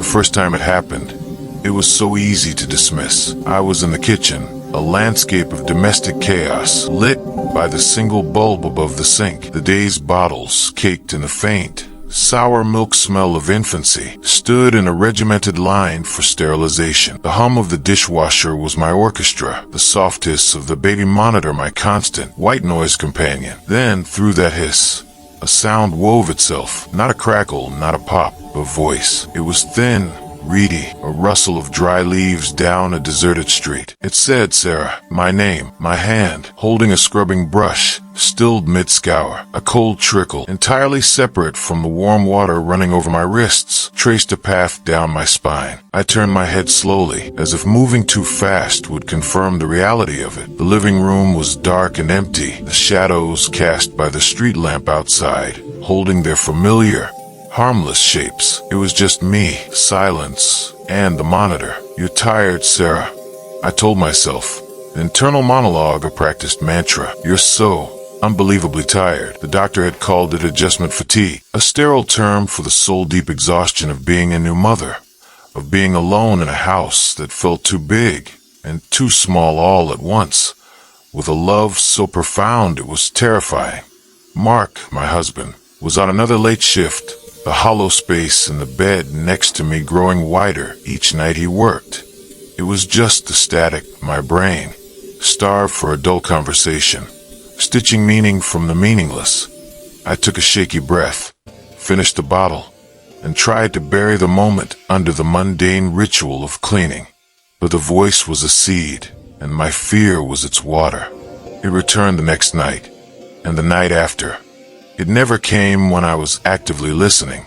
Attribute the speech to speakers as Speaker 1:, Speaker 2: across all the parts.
Speaker 1: first time it happened, it was so easy to dismiss. I was in the kitchen, a landscape of domestic chaos, lit by the single bulb above the sink. The day's bottles, caked in the faint, sour milk smell of infancy, stood in a regimented line for sterilization. The hum of the dishwasher was my orchestra, the soft hiss of the baby monitor my constant white noise companion. Then, through that hiss, a sound wove itself, not a crackle, not a pop, a voice. It was thin, reedy, a rustle of dry leaves down a deserted street. It said, "Sarah," my name. My hand, holding a scrubbing brush, stilled mid-scour. A cold trickle, entirely separate from the warm water running over my wrists, traced a path down my spine. I turned my head slowly, as if moving too fast would confirm the reality of it. The living room was dark and empty, the shadows cast by the street lamp outside, holding their familiar, harmless shapes. It was just me, silence, and the monitor. "You're tired, Sarah," I told myself. The internal monologue, a practiced mantra. "You're so unbelievably tired." The doctor had called it adjustment fatigue, a sterile term for the soul-deep exhaustion of being a new mother, of being alone in a house that felt too big and too small all at once, with a love so profound it was terrifying. Mark, my husband, was on another late shift, the hollow space in the bed next to me growing wider each night he worked. It was just the static, my brain, starved for adult conversation, stitching meaning from the meaningless. I took a shaky breath, finished the bottle, and tried to bury the moment under the mundane ritual of cleaning. But the voice was a seed, and my fear was its water. It returned the next night, and the night after. It never came when I was actively listening,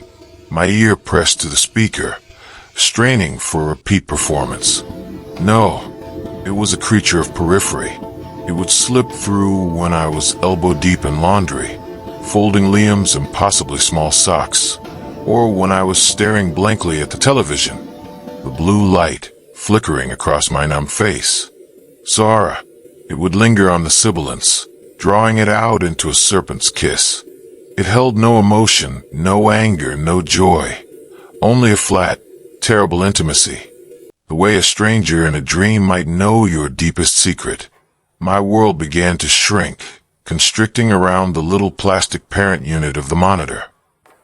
Speaker 1: my ear pressed to the speaker, straining for a repeat performance. No, it was a creature of periphery. It would slip through when I was elbow-deep in laundry, folding Liam's impossibly small socks, or when I was staring blankly at the television, the blue light flickering across my numb face. Zara, it would linger on the sibilance, drawing it out into a serpent's kiss. It held no emotion, no anger, no joy, only a flat, terrible intimacy. The way a stranger in a dream might know your deepest secret. My world began to shrink, constricting around the little plastic parent unit of the monitor.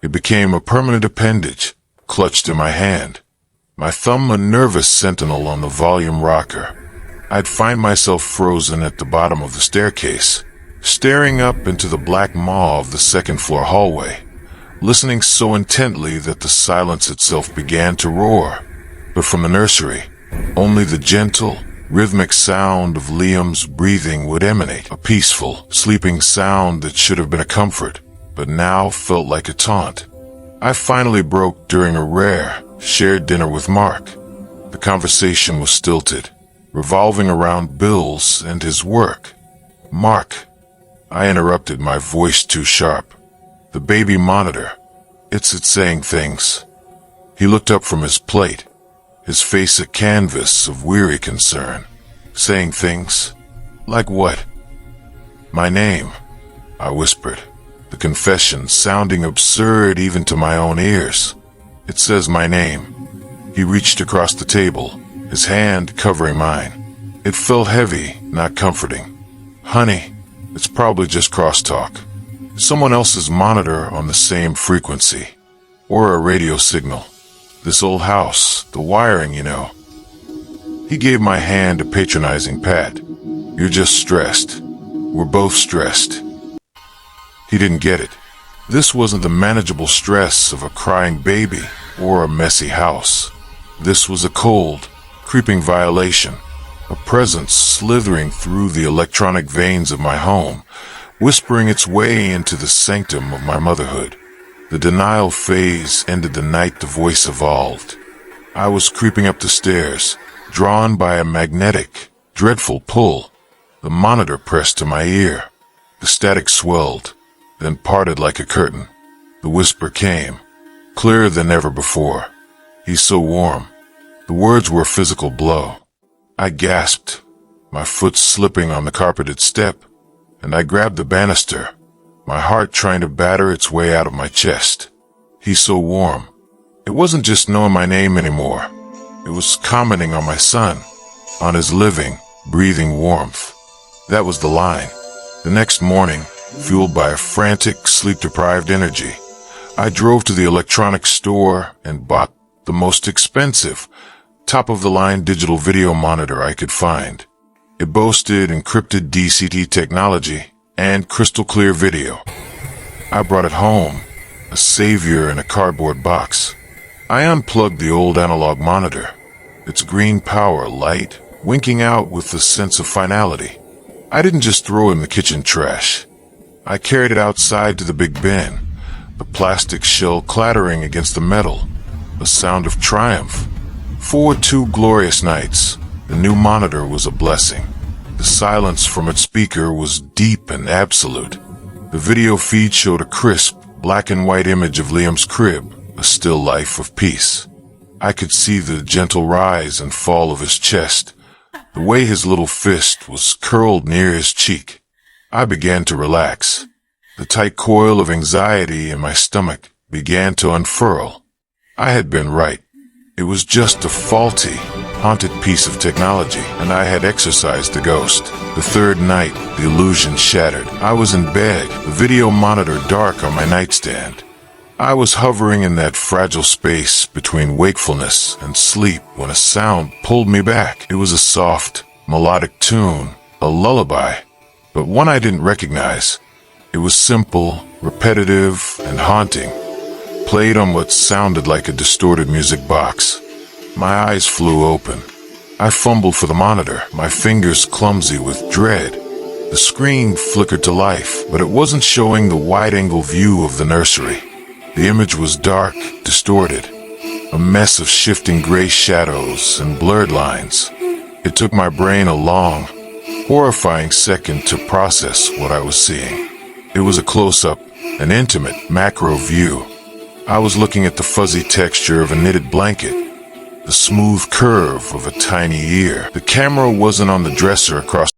Speaker 1: It became a permanent appendage, clutched in my hand, my thumb a nervous sentinel on the volume rocker. I'd find myself frozen at the bottom of the staircase, staring up into the black maw of the second-floor hallway, listening so intently that the silence itself began to roar. But from the nursery, only the gentle, rhythmic sound of Liam's breathing would emanate, a peaceful, sleeping sound that should have been a comfort, but now felt like a taunt. I finally broke during a rare, shared dinner with Mark. The conversation was stilted, revolving around bills and his work. "Mark," I interrupted, my voice too sharp. "The baby monitor. It's saying things." He looked up from his plate, his face a canvas of weary concern. "Saying things? Like what?" "My name," I whispered, the confession sounding absurd even to my own ears. "It says my name." He reached across the table, his hand covering mine. It felt heavy, not comforting. "Honey, it's probably just crosstalk. Someone else's monitor on the same frequency. Or a radio signal. This old house, the wiring, you know." He gave my hand a patronizing pat. "You're just stressed. We're both stressed." He didn't get it. This wasn't the manageable stress of a crying baby or a messy house. This was a cold, creeping violation, a presence slithering through the electronic veins of my home, whispering its way into the sanctum of my motherhood. The denial phase ended the night the voice evolved. I was creeping up the stairs, drawn by a magnetic, dreadful pull. The monitor pressed to my ear. The static swelled, then parted like a curtain. The whisper came, clearer than ever before. "He's so warm." The words were a physical blow. I gasped, my foot slipping on the carpeted step, and I grabbed the banister, my heart trying to batter its way out of my chest. "He's so warm." It wasn't just knowing my name anymore. It was commenting on my son, on his living, breathing warmth. That was the line. The next morning, fueled by a frantic, sleep-deprived energy, I drove to the electronics store and bought the most expensive, top-of-the-line digital video monitor I could find. It boasted encrypted DCT technology and crystal-clear video. I brought it home, a savior in a cardboard box. I unplugged the old analog monitor, its green power light winking out with a sense of finality. I didn't just throw it in the kitchen trash. I carried it outside to the big bin, the plastic shell clattering against the metal, a sound of triumph. For 2 glorious nights, the new monitor was a blessing. The silence from its speaker was deep and absolute. The video feed showed a crisp, black and white image of Liam's crib, a still life of peace. I could see the gentle rise and fall of his chest, the way his little fist was curled near his cheek. I began to relax. The tight coil of anxiety in my stomach began to unfurl. I had been right. It was just a faulty, haunted piece of technology, and I had exorcised the ghost. The third night, the illusion shattered. I was in bed, the video monitor dark on my nightstand. I was hovering in that fragile space between wakefulness and sleep when a sound pulled me back. It was a soft, melodic tune, a lullaby, but one I didn't recognize. It was simple, repetitive, and haunting, played on what sounded like a distorted music box. My eyes flew open. I fumbled for the monitor, my fingers clumsy with dread. The screen flickered to life, but it wasn't showing the wide-angle view of the nursery. The image was dark, distorted, a mess of shifting gray shadows and blurred lines. It took my brain a long, horrifying second to process what I was seeing. It was a close-up, an intimate, macro view. I was looking at the fuzzy texture of a knitted blanket, the smooth curve of a tiny ear. The camera wasn't on the dresser across